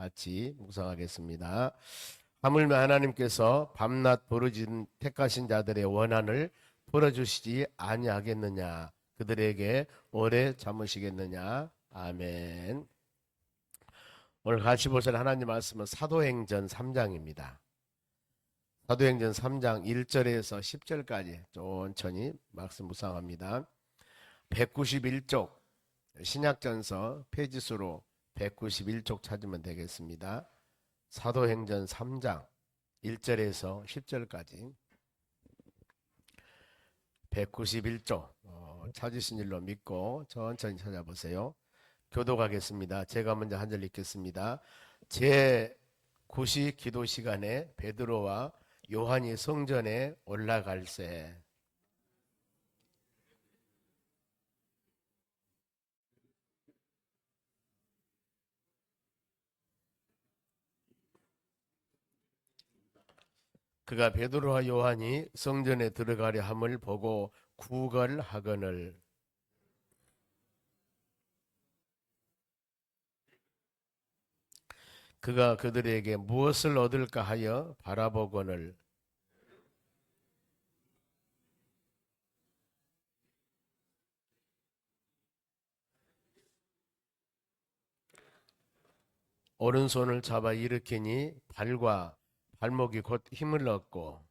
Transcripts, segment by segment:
같이 묵상하겠습니다. 하물며 하나님께서 밤낮 부르짖은 택하신 자들의 원한을 풀어주시지 아니하겠느냐, 그들에게 오래 참으시겠느냐. 아멘. 오늘 같이 보실 하나님 말씀은 사도행전 3장입니다. 사도행전 3장 1절에서 10절까지 천천히 말씀 묵상합니다. 191쪽 신약전서 페이지수로 191쪽 찾으면 되겠습니다. 사도행전 3장 1절에서 10절까지 191쪽 찾으신 일로 믿고 천천히 찾아보세요. 교독하겠습니다. 제가 먼저 한 절 읽겠습니다. 제9시 기도 시간에 베드로와 요한이 성전에 올라갈새 그가 베드로와 요한이 성전에 들어가려 함을 보고 구걸하거늘 그가 그들에게 무엇을 얻을까 하여 바라보거늘 오른손을 잡아 일으키니 발과 발목이 곧 힘을 얻고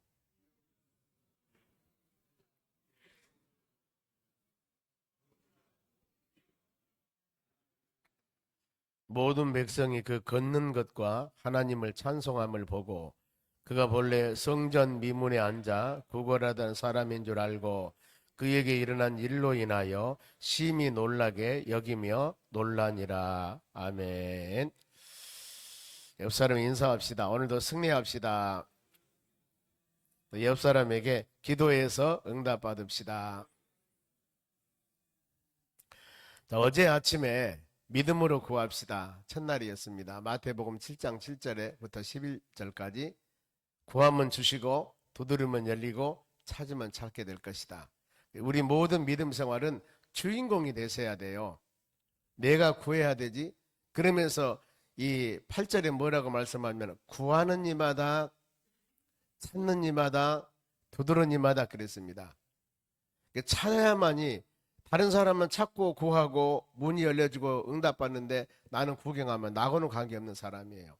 모든 백성이 그 걷는 것과 하나님을 찬송함을 보고 그가 본래 성전 미문에 앉아 구걸하던 사람인 줄 알고 그에게 일어난 일로 인하여 심히 놀라게 여기며 놀라니라. 아멘. 옆 사람 인사합시다. 오늘도 승리합시다. 옆 사람에게 기도해서 응답 받읍시다. 자, 어제 아침에 믿음으로 구합시다. 첫날이었습니다. 마태복음 7장 7절부터 11절까지 구하면 주시고 두드리면 열리고 찾으면 찾게 될 것이다. 우리 모든 믿음 생활은 주인공이 되셔야 돼요. 내가 구해야 되지. 그러면서 이 8절에 뭐라고 말씀하면 구하는 이마다 찾는 이마다 두드리는 이마다 그랬습니다. 찾아야만이 다른 사람은 찾고 구하고 문이 열려주고 응답받는데 나는 구경하면 나하고는 관계없는 사람이에요.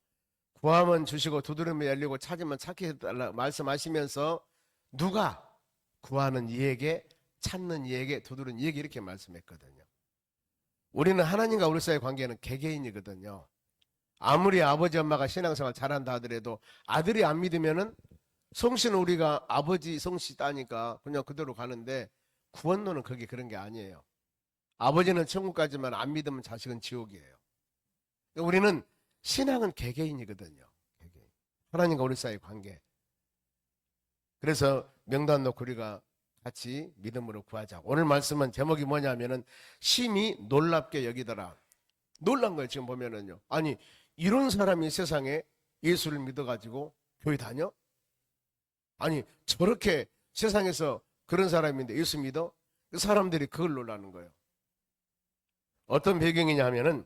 구하면 주시고 두드리면 열리고 찾으면 찾게 해달라 말씀하시면서 누가 구하는 이에게 찾는 이에게 두드리는 이에게 이렇게 말씀했거든요. 우리는 하나님과 우리 사이의 관계는 개개인이거든요. 아무리 아버지 엄마가 신앙생활 잘한다 하더라도 아들이 안 믿으면은 성씨는 우리가 아버지 성씨 따니까 그냥 그대로 가는데 구원론은 그게 그런 게 아니에요. 아버지는 천국 가지만 안 믿으면 자식은 지옥이에요. 우리는 신앙은 개개인이거든요. 개개인. 하나님과 우리 사이의 관계. 그래서 명단 놓고 우리가 같이 믿음으로 구하자고. 오늘 말씀은 제목이 뭐냐면은 심히 놀랍게 여기더라. 놀란 거예요. 지금 보면은요. 아니 이런 사람이 세상에 예수를 믿어가지고 교회 다녀? 아니 저렇게 세상에서 그런 사람인데 예수 믿어? 그 사람들이 그걸 놀라는 거예요. 어떤 배경이냐 하면은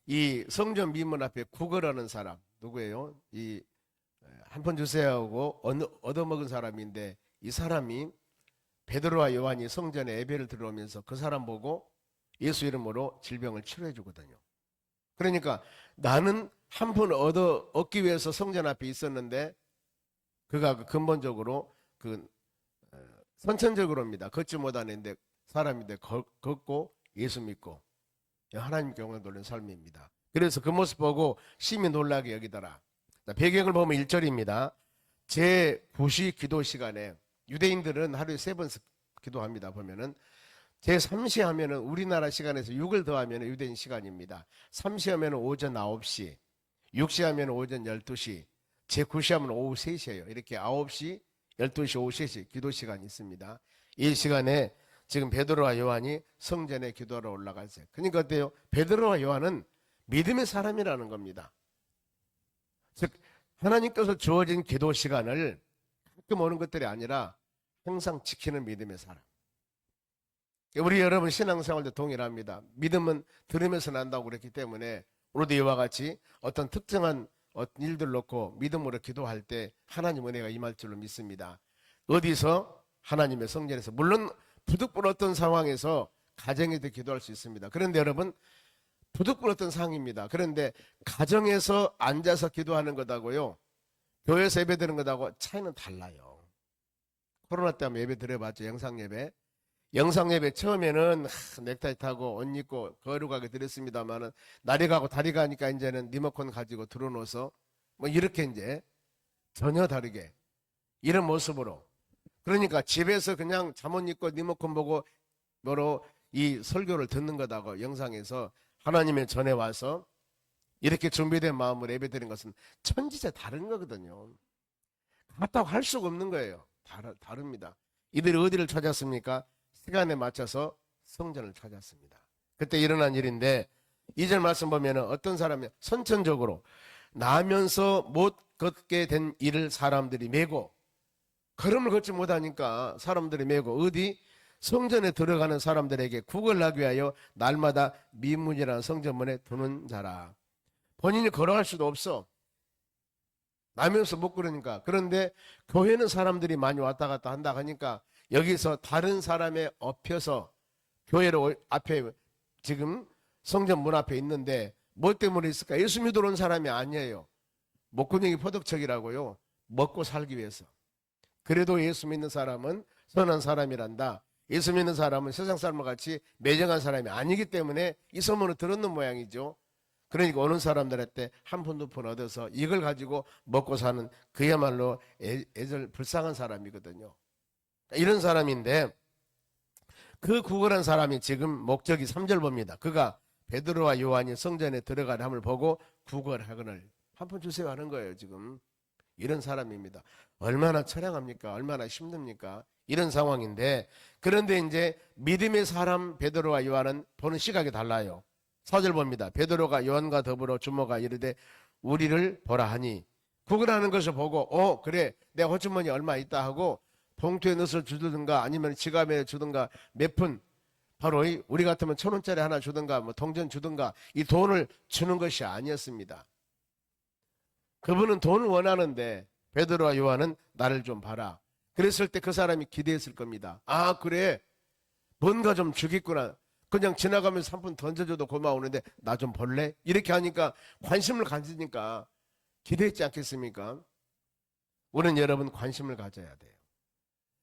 이 성전 미문 앞에 구걸하는 사람 누구예요? 이 한 푼 주세요 하고 얻어먹은 사람인데 이 사람이 베드로와 요한이 성전에 예배를 들어오면서 그 사람 보고 예수 이름으로 질병을 치료해 주거든요. 그러니까 나는 한 푼 얻기 위해서 성전 앞에 있었는데 그가 근본적으로 선천적으로입니다. 걷지 못하는데 사람인데 걷고 예수 믿고 하나님께 영광 돌리는 삶입니다. 그래서 그 모습 보고 심히 놀라게 여기더라. 배경을 보면 1절입니다. 제9시 기도 시간에 유대인들은 하루에 3번 기도합니다. 보면은 제3시 하면은 우리나라 시간에서 6을 더하면 유대인 시간입니다. 3시 하면 오전 9시, 6시 하면 오전 12시, 제9시 하면 오후 3시예요. 이렇게 9시, 12시, 오후 3시 기도 시간이 있습니다. 이 시간에 지금 베드로와 요한이 성전에 기도하러 올라갔어요. 그러니까 어때요? 베드로와 요한은 믿음의 사람이라는 겁니다. 즉 하나님께서 주어진 기도 시간을 가끔 오는 것들이 아니라 항상 지키는 믿음의 사람. 우리 여러분 신앙생활도 동일합니다. 믿음은 들으면서 난다고 그랬기 때문에 오늘도 이와 같이 어떤 특정한 일들 놓고 믿음으로 기도할 때 하나님 은혜가 임할 줄로 믿습니다. 어디서? 하나님의 성전에서. 물론 부득불었던 상황에서 가정에도 기도할 수 있습니다. 그런데 여러분, 부득불었던 상황입니다. 그런데 가정에서 앉아서 기도하는 것하고요, 교회에서 예배드리는 것하고 차이는 달라요. 코로나 때문에 예배 드려봤죠. 영상예배. 영상예배 처음에는 넥타이 타고 옷 입고 거룩하게 드렸습니다만은 날이 가고 다리 가니까 이제는 리모컨 가지고 들어놓아서 뭐 이렇게 이제 전혀 다르게 이런 모습으로, 그러니까 집에서 그냥 잠옷 입고 리모컨 보고 뭐로 이 설교를 듣는 것하고 영상에서 하나님의 전에 와서 이렇게 준비된 마음으로 예배드리는 것은 천지차 다른 거거든요. 같다고 할 수가 없는 거예요. 다릅니다. 이들이 어디를 찾았습니까? 시간에 맞춰서 성전을 찾았습니다. 그때 일어난 일인데 2절 말씀 보면 어떤 사람이 선천적으로 나면서 못 걷게 된 일을 사람들이 메고, 걸음을 걷지 못하니까 사람들이 메고 어디? 성전에 들어가는 사람들에게 구걸하기 위하여 날마다 미문이라는 성전문에 두는 자라. 본인이 걸어갈 수도 없어. 나면서 못 걸으니까. 그런데 교회는 사람들이 많이 왔다 갔다 한다 하니까 여기서 다른 사람에 엎혀서 교회로 앞에 지금 성전 문 앞에 있는데 뭐 때문에 있을까? 예수 믿으러 온 사람이 아니에요. 목구멍이 포덕척이라고요. 먹고 살기 위해서. 그래도 예수 믿는 사람은 선한 사람이란다. 예수 믿는 사람은 세상 사람과 같이 매정한 사람이 아니기 때문에 이 소문을 들었는 모양이죠. 그러니까 오는 사람들한테 한 푼 두 푼 얻어서 이걸 가지고 먹고 사는 그야말로 애절 불쌍한 사람이거든요. 이런 사람인데 그 구걸한 사람이 지금 목적이 3절 봅니다. 그가 베드로와 요한이 성전에 들어가려 함을 보고 구걸하거늘 한 푼 주세요 하는 거예요. 지금 이런 사람입니다. 얼마나 처량합니까? 얼마나 힘듭니까? 이런 상황인데, 그런데 이제 믿음의 사람 베드로와 요한은 보는 시각이 달라요. 4절 봅니다. 베드로가 요한과 더불어 주모가 이르되 우리를 보라 하니, 구걸하는 것을 보고 그래 내 호주머니 얼마 있다 하고 봉투에 넣어서 주든가 아니면 지갑에 주든가 몇 푼, 바로 우리 같으면 1,000원짜리 하나 주든가 뭐 동전 주든가 이 돈을 주는 것이 아니었습니다. 그분은 돈을 원하는데 베드로와 요한은 나를 좀 봐라. 그랬을 때 그 사람이 기대했을 겁니다. 아 그래 뭔가 좀 주겠구나. 그냥 지나가면서 한 푼 던져줘도 고마우는데 나 좀 볼래? 이렇게 하니까 관심을 가지니까 기대했지 않겠습니까? 우리는 여러분 관심을 가져야 돼요.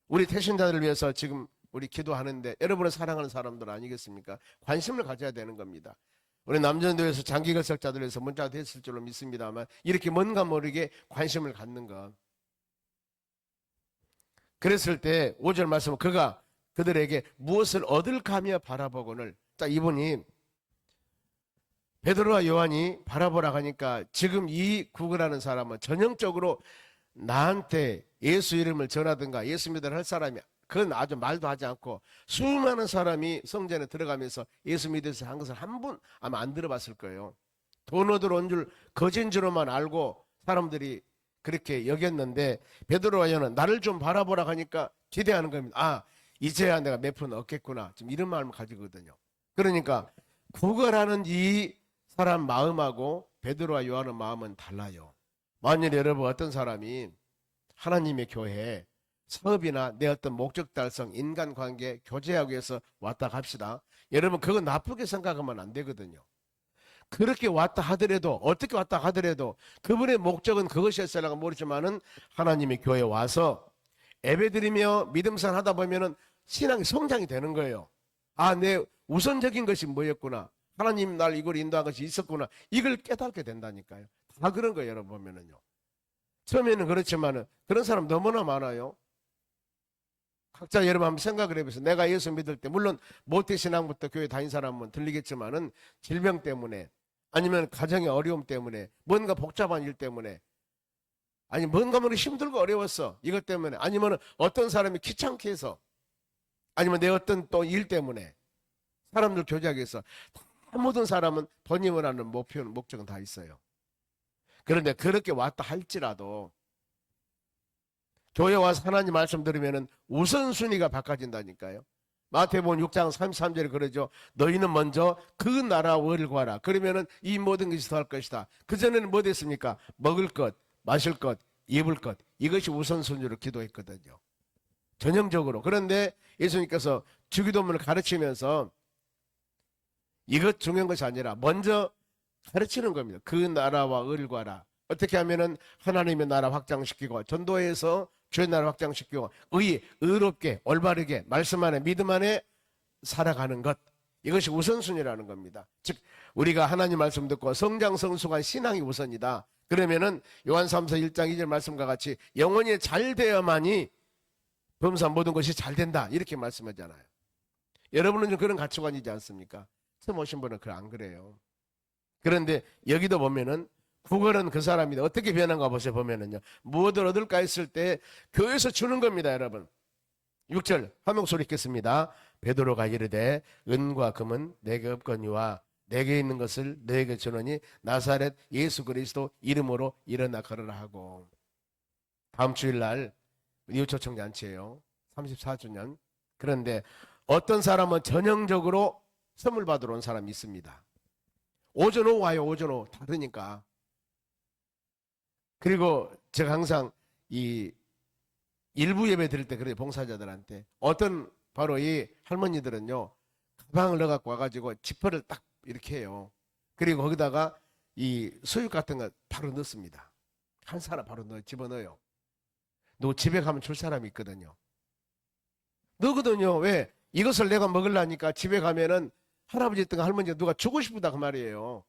우리 태신자들을 위해서 지금 우리 기도하는데 여러분을 사랑하는 사람들 아니겠습니까? 관심을 가져야 되는 겁니다. 우리 남전도에서 장기결석자들 위해서 문자가 됐을 줄로 믿습니다만 이렇게 뭔가 모르게 관심을 갖는 것. 그랬을 때 5절 말씀은 그가 그들에게 무엇을 얻을까 하며 바라보거늘. 자, 이분이 베드로와 요한이 바라보라 하니까 지금 이 구걸하는 사람은 전형적으로 나한테 예수 이름을 전하든가 예수 믿으라 할 사람이, 그건 아주 말도 하지 않고 수많은 사람이 성전에 들어가면서 예수 믿어서 한 것을 한 번 아마 안 들어봤을 거예요. 돈 얻으러 온 줄 거진 줄로만 알고 사람들이 그렇게 여겼는데 베드로와 요한은 나를 좀 바라보라 하니까 기대하는 겁니다. 아 이제야 내가 몇 푼 얻겠구나. 지금 이런 마음을 가지거든요. 그러니까 구걸하는 이 사람 마음하고 베드로와 요한의 마음은 달라요. 만일 여러분 어떤 사람이 하나님의 교회에 사업이나 내 어떤 목적 달성, 인간관계, 교제하기 위해서 왔다 갑시다. 여러분 그거 나쁘게 생각하면 안 되거든요. 그렇게 왔다 하더라도 어떻게 왔다 하더라도 그분의 목적은 그것이었을까 모르지만은 하나님의 교회에 와서 예배드리며 믿음생활 하다 보면은 신앙이 성장이 되는 거예요. 아, 내 우선적인 것이 뭐였구나. 하나님 날 이걸 인도한 것이 있었구나. 이걸 깨닫게 된다니까요. 다 그런 거예요, 여러분 보면은요. 처음에는 그렇지만은 그런 사람 너무나 많아요. 각자 여러분 한번 생각을 해보세요. 내가 예수 믿을 때 물론 모태신앙부터 교회 다닌 사람은 들리겠지만은 질병 때문에 아니면 가정의 어려움 때문에 뭔가 복잡한 일 때문에 아니 뭔가 모르게 힘들고 어려웠어 이것 때문에 아니면 어떤 사람이 귀찮게 해서 아니면 내 어떤 또 일 때문에 사람들 교제하기 위해서 모든 사람은 본인이 원하는 목표는 목적은 다 있어요. 그런데 그렇게 왔다 할지라도 교회 와서 하나님 말씀 들으면은 우선순위가 바꿔진다니까요. 마태복음 6장 33절에 그러죠. 너희는 먼저 그 나라와 의를 구하라. 그러면은 이 모든 것이 더할 것이다. 그전에는 뭐 됐습니까? 먹을 것, 마실 것, 입을 것. 이것이 우선순위로 기도했거든요. 전형적으로. 그런데 예수님께서 주기도문을 가르치면서 이것 중요한 것이 아니라 먼저 가르치는 겁니다. 그 나라와 의를 구하라. 어떻게 하면은 하나님의 나라 확장시키고 전도해서 주의 나라 확장시키고 의롭게 올바르게 말씀 안에 믿음 안에 살아가는 것. 이것이 우선순위라는 겁니다. 즉 우리가 하나님 말씀 듣고 성장 성숙한 신앙이 우선이다. 그러면은 요한 3서 1장 2절 말씀과 같이 영혼이 잘 되어만이 범사 모든 것이 잘 된다. 이렇게 말씀하잖아요. 여러분은 좀 그런 가치관이지 않습니까? 처음 오신 분은 안 그래요. 그런데 여기도 보면은 구걸은 그 사람이다. 어떻게 변한가 보세요. 보면은요. 무엇을 얻을까 했을 때 교회에서 주는 겁니다, 여러분. 6절 화목 소리 읽겠습니다. 베드로가 이르되 은과 금은 내게 없거니와 내게 있는 것을 너에게 주노니 나사렛 예수 그리스도 이름으로 일어나 걸으라 하고. 다음 주일날 이웃초청 잔치예요. 34주년. 그런데 어떤 사람은 전형적으로 선물 받으러 온 사람이 있습니다. 오전 오후 와요. 오전 오후 다르니까. 그리고 제가 항상 이 일부 예배 드릴 때 그래요. 봉사자들한테 어떤 바로 이 할머니들은요 가방을 넣어갖고 와가지고 지퍼를 딱 이렇게 해요. 그리고 거기다가 이 수육 같은 거 바로 넣습니다. 한 사람 바로 집어넣어요. 너 집에 가면 줄 사람이 있거든요. 넣거든요. 왜? 이것을 내가 먹으려니까 집에 가면은 할아버지 있든가 할머니가 누가 주고 싶다 그 말이에요.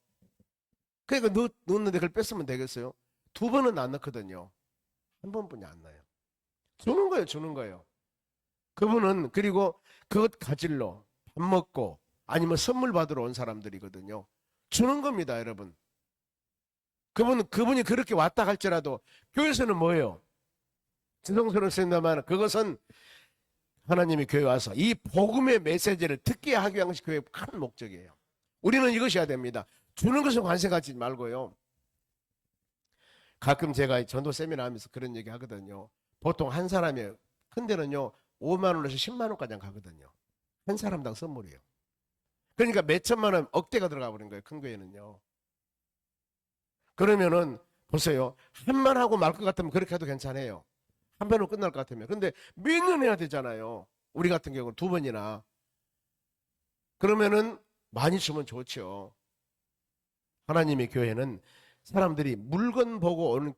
그러니까 넣는데 그걸 뺐으면 되겠어요? 2번은 안 넣거든요. 1번뿐이 안 넣어요. 주는 거예요, 주는 거예요. 그분은 그리고 그것 가질러 밥 먹고 아니면 선물 받으러 온 사람들이거든요. 주는 겁니다, 여러분. 그분이 그렇게 왔다 할지라도 교회에서는 뭐예요? 지성스러운 쓰인다만 그것은 하나님이 교회 와서 이 복음의 메시지를 듣게 하기 위한 것이 교회의 큰 목적이에요. 우리는 이것이어야 됩니다. 주는 것을 관심하지 말고요. 가끔 제가 전도 세미나 하면서 그런 얘기 하거든요. 보통 한 사람이 큰 데는요 5만 원에서 10만 원까지 가거든요. 한 사람당 선물이에요. 그러니까 몇 천만 원 억대가 들어가 버린 거예요. 큰 교회는요. 그러면은 보세요. 한 번 하고 말 것 같으면 그렇게 해도 괜찮아요. 한 번으로 끝날 것 같으면. 근데 몇 년 해야 되잖아요. 우리 같은 경우는 2번이나. 그러면은 많이 주면 좋죠. 하나님의 교회는 사람들이 물건 보고 오는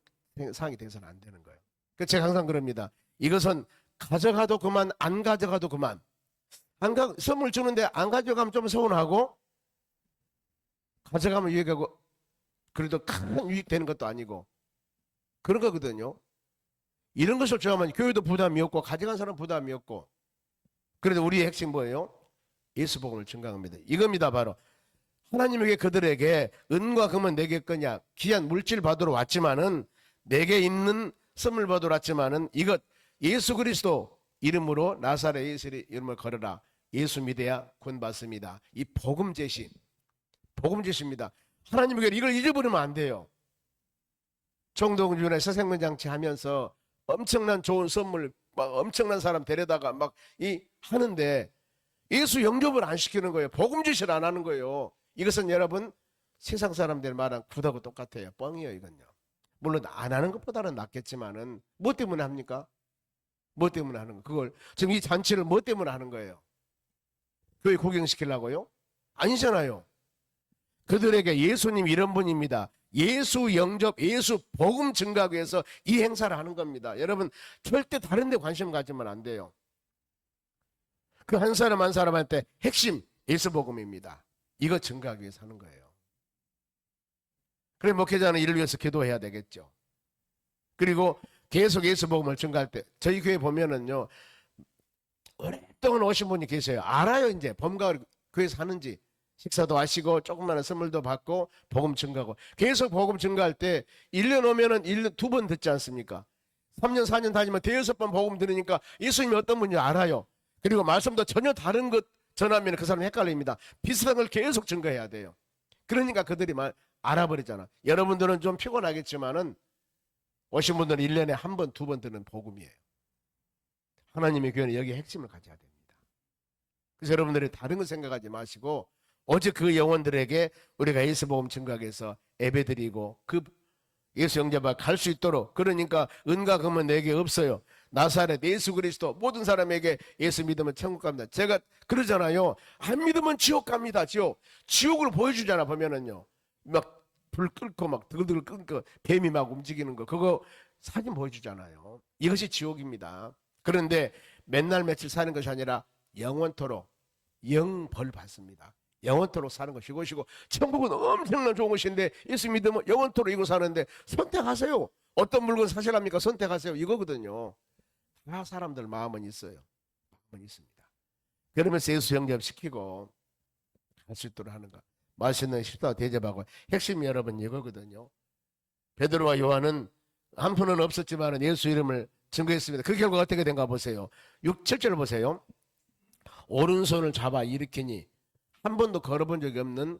상황이 돼서는 안 되는 거예요. 그래서 제가 항상 그럽니다. 이것은 가져가도 그만, 안 가져가도 그만. 선물 주는데 안 가져가면 좀 서운하고, 가져가면 유익하고, 그래도 큰 유익 되는 것도 아니고, 그런 거거든요. 이런 것을 좋아하면 교회도 부담이 없고, 가져간 사람 부담이 없고, 그래도 우리의 핵심 뭐예요? 예수 복음을 증강합니다. 이겁니다, 바로. 하나님에게 그들에게 은과 금은 내게 거냐 귀한 물질 받으러 왔지만은 내게 있는 선물 받으러 왔지만은 이것 예수 그리스도 이름으로 나사렛 예수 이름을 걸어라. 예수 믿어야 구원받습니다. 이 복음 제시입니다. 하나님에게 이걸 잊어버리면 안 돼요. 정동준의 새생명 장치 하면서 엄청난 좋은 선물 막 엄청난 사람 데려다가 막 하는데 예수 영접을 안 시키는 거예요. 복음 제시를 안 하는 거예요. 이것은 여러분 세상 사람들 말한 굿하고 똑같아요. 뻥이에요, 이건요. 물론 안 하는 것보다는 낫겠지만은 뭐 때문에 합니까? 뭐 때문에 하는 거? 그걸 지금 이 잔치를 뭐 때문에 하는 거예요? 교회 구경시키려고요? 아니잖아요. 그들에게 예수님 이런 분입니다. 예수 영접, 예수 복음 증가하기 위해서 이 행사를 하는 겁니다. 여러분 절대 다른 데 관심 가지면 안 돼요. 그 한 사람 한 사람한테 핵심 예수 복음입니다. 이거 증가하기 위해서 하는 거예요. 그래 목회자는 이를 위해서 기도해야 되겠죠. 그리고 계속 예수 복음을 증가할 때 저희 교회 보면은요 오랫동안 오신 분이 계세요. 알아요. 이제 봄가을 교회에서 하는지 식사도 하시고 조그마한 선물도 받고 복음 증가하고 계속 복음 증가할 때 1년 오면은 1년 2번 듣지 않습니까? 3년 4년 다니면 대여섯 번 복음 들으니까 예수님이 어떤 분인지 알아요. 그리고 말씀도 전혀 다른 것 전하면 그 사람 헷갈립니다. 비슷한 걸 계속 증거해야 돼요. 그러니까 그들이 알아버리잖아. 여러분들은 좀 피곤하겠지만은 오신 분들은 1년에 1번, 2번 듣는 복음이에요. 하나님의 교회는 여기에 핵심을 가져야 됩니다. 그래서 여러분들이 다른 거 생각하지 마시고 오직 그 영혼들에게 우리가 예수복음 증거하기 위해서 예배드리고 그 예수 영접을 갈 수 있도록, 그러니까 은과 금은 내게 없어요. 나사렛 예수 그리스도 모든 사람에게 예수 믿으면 천국 갑니다. 제가 그러잖아요. 안 믿으면 지옥 갑니다. 지옥을 보여주잖아. 보면은요, 막 불 끓고 막 드글드글 끓고 뱀이 막 움직이는 거, 그거 사진 보여주잖아요. 이것이 지옥입니다. 그런데 맨날 며칠 사는 것이 아니라 영원토록 영벌 받습니다. 영원토록 사는 것이 이것이고, 천국은 엄청난 좋은 것인데 예수 믿으면 영원토록 이거 사는데 선택하세요. 어떤 물건 사실합니까? 선택하세요. 이거거든요. 다 사람들 마음은 있어요. 마음은 있습니다. 그러면서 예수 영접시키고 할 수 있도록 하는 것. 맛있는 식사 대접하고, 핵심이 여러분 이거거든요. 베드로와 요한은 한 푼은 없었지만 예수 이름을 증거했습니다. 그 결과 어떻게 된가 보세요. 6, 7절 보세요. 오른손을 잡아 일으키니 한 번도 걸어본 적이 없는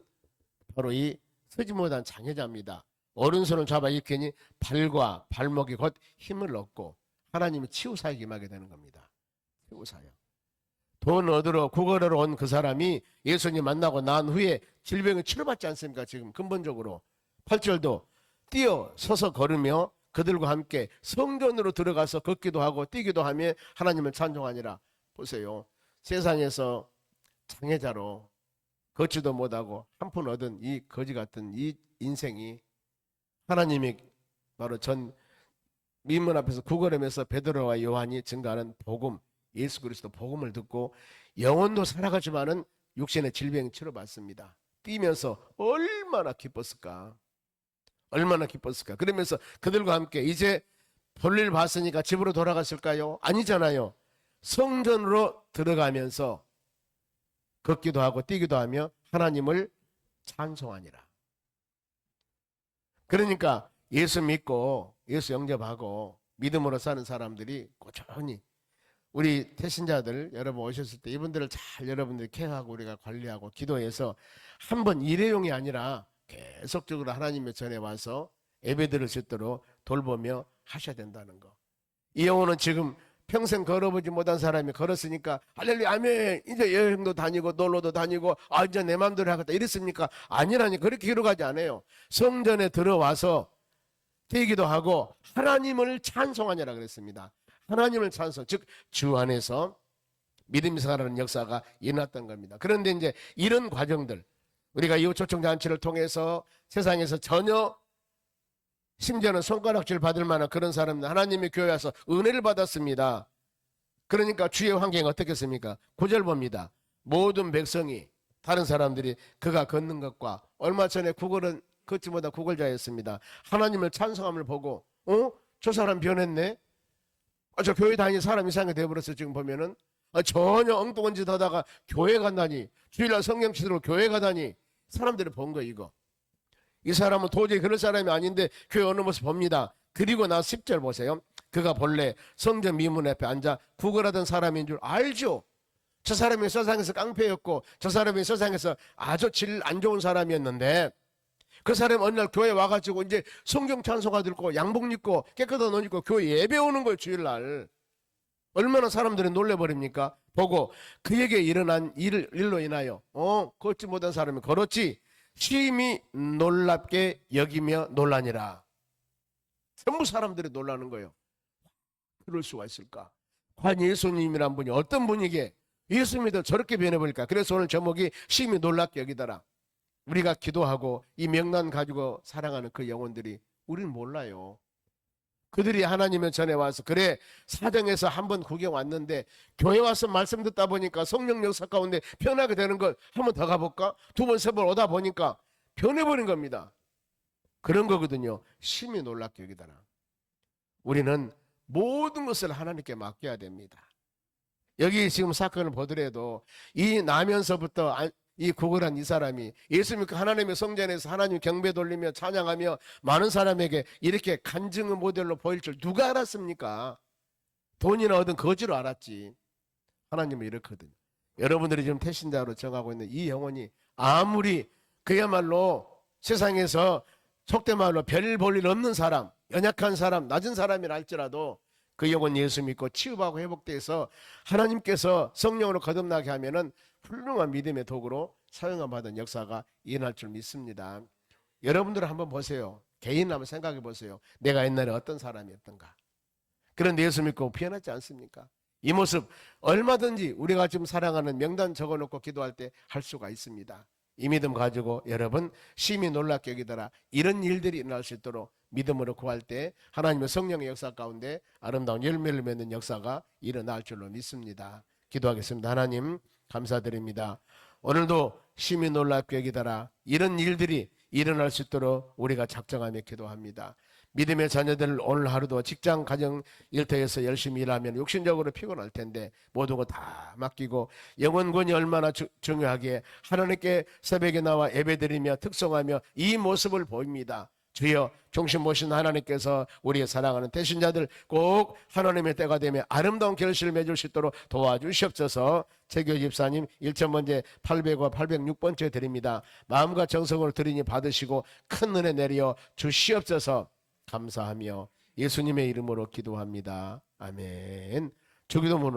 바로 이 서지 못한 장애자입니다. 오른손을 잡아 일으키니 발과 발목이 곧 힘을 얻고 하나님이 치유사역에 임하게 되는 겁니다. 치유사역. 돈 얻으러 구걸하러 온 그 사람이 예수님 만나고 난 후에 질병을 치료받지 않습니까? 지금 근본적으로 8절도 뛰어 서서 걸으며 그들과 함께 성전으로 들어가서 걷기도 하고 뛰기도 하며 하나님을 찬송하니라. 보세요. 세상에서 장애자로 걷지도 못하고 한 푼 얻은 이 거지 같은 이 인생이 하나님이 바로 전 민문 앞에서 구걸하면서 베드로와 요한이 증거하는 복음, 예수 그리스도 복음을 듣고 영혼도 살아가지만은 육신의 질병 치료받습니다. 뛰면서 얼마나 기뻤을까? 얼마나 기뻤을까? 그러면서 그들과 함께 이제 볼일 봤으니까 집으로 돌아갔을까요? 아니잖아요. 성전으로 들어가면서 걷기도 하고 뛰기도 하며 하나님을 찬송하니라. 그러니까 예수 믿고 예수 영접하고 믿음으로 사는 사람들이 꾸준히, 우리 태신자들 여러분 오셨을 때 이분들을 잘 여러분들이 케어하고 우리가 관리하고 기도해서 한번 일회용이 아니라 계속적으로 하나님의 전에 와서 예배드릴 수 있도록 돌보며 하셔야 된다는 거. 이 영혼은 지금 평생 걸어보지 못한 사람이 걸었으니까 할렐루야 아멘, 이제 여행도 다니고 놀러도 다니고 이제 내 마음대로 하겠다 이랬습니까? 아니라니. 그렇게 기록하지 않아요. 성전에 들어와서 뛰기도 하고 하나님을 찬송하니라 그랬습니다. 하나님을 찬송, 즉 주 안에서 믿음이 살아가는 역사가 일어났던 겁니다. 그런데 이제 이런 과정들, 우리가 이웃 초청잔치를 통해서 세상에서 전혀, 심지어는 손가락질 받을 만한 그런 사람들 하나님의 교회 와서 은혜를 받았습니다. 그러니까 주의 환경이 어떻겠습니까? 9절 봅니다. 모든 백성이, 다른 사람들이 그가 걷는 것과 얼마 전에 구걸은 걷지 못한 구걸자였습니다. 하나님을 찬송함을 보고 저 사람 변했네? 저 교회 다니는 사람 이상하게 되어버렸어요. 지금 보면은 전혀 엉뚱한 짓 하다가 교회 간다니, 주일날 성경 치도록 교회 가다니, 사람들이 본 거 이거. 이 사람은 도저히 그럴 사람이 아닌데 교회 어느 모습 봅니다. 그리고 나 10절 보세요. 그가 본래 성전 미문 앞에 앉아 구걸하던 사람인 줄 알죠. 저 사람이 세상에서 깡패였고 저 사람이 세상에서 아주 질 안 좋은 사람이었는데 그 사람이 어느 날 교회 와가지고 이제 성경 찬송가 듣고 양복 입고 깨끗한 옷 입고 교회 예배 오는 거예요. 주일날. 얼마나 사람들이 놀래버립니까? 보고 그에게 일어난 일로 인하여 걷지 못한 사람이 걸었지 심히 놀랍게 여기며 놀라니라. 전부 사람들이 놀라는 거예요. 그럴 수가 있을까? 과연 예수님이란 분이 어떤 분이게 예수 믿어 저렇게 변해버릴까? 그래서 오늘 제목이 심히 놀랍게 여기더라. 우리가 기도하고 이 명단 가지고 사랑하는 그 영혼들이 우리는 몰라요. 그들이 하나님의 전에 와서 그래 사정에서 한번 구경 왔는데 교회 와서 말씀 듣다 보니까 성령 역사 가운데 변하게 되는 걸 한번 더 가볼까? 두 번, 세 번 오다 보니까 변해버린 겁니다. 그런 거거든요. 심히 놀랍게 여기더라. 우리는 모든 것을 하나님께 맡겨야 됩니다. 여기 지금 사건을 보더라도 이 나면서부터 이 구걸한 이 사람이 예수 믿고 하나님의 성전에서 하나님 경배 돌리며 찬양하며 많은 사람에게 이렇게 간증의 모델로 보일 줄 누가 알았습니까? 돈이나 얻은 거지로 알았지. 하나님은 이렇거든요. 여러분들이 지금 태신자로 정하고 있는 이 영혼이 아무리 그야말로 세상에서 속된 말로 별 볼 일 없는 사람, 연약한 사람, 낮은 사람이라 할지라도 그 영혼 예수 믿고 치유하고 회복돼서 하나님께서 성령으로 거듭나게 하면은 훌륭한 믿음의 도구로 사용함 받은 역사가 일어날 줄 믿습니다. 여러분들은 한번 보세요. 개인 한번 생각해 보세요. 내가 옛날에 어떤 사람이었던가. 그런데 예수 믿고 피어났지 않습니까? 이 모습 얼마든지 우리가 지금 사랑하는 명단 적어놓고 기도할 때 할 수가 있습니다. 이 믿음 가지고 여러분 심히 놀랍게 여기더라. 이런 일들이 일어날 수 있도록 믿음으로 구할 때 하나님의 성령의 역사 가운데 아름다운 열매를 맺는 역사가 일어날 줄로 믿습니다. 기도하겠습니다. 하나님 감사드립니다. 오늘도 심히 놀랍게 여기더라. 이런 일들이 일어날 수 있도록 우리가 작정하며 기도합니다. 믿음의 자녀들 오늘 하루도 직장 가정 일터에서 열심히 일하면 육신적으로 피곤할 텐데 모든 거 다 맡기고 영혼권이 얼마나 중요하기에 하나님께 새벽에 나와 예배드리며 특성하며 이 모습을 보입니다. 주여 중심 모신 하나님께서 우리의 사랑하는 대신자들 꼭 하나님의 때가 되면 아름다운 결실을 맺을 수 있도록 도와주시옵소서. 최교 집사님 1,000번째 800과 806번째 드립니다. 마음과 정성을 드리니 받으시고 큰 은혜 내려 주시옵소서. 감사하며 예수님의 이름으로 기도합니다. 아멘. 주기도문으로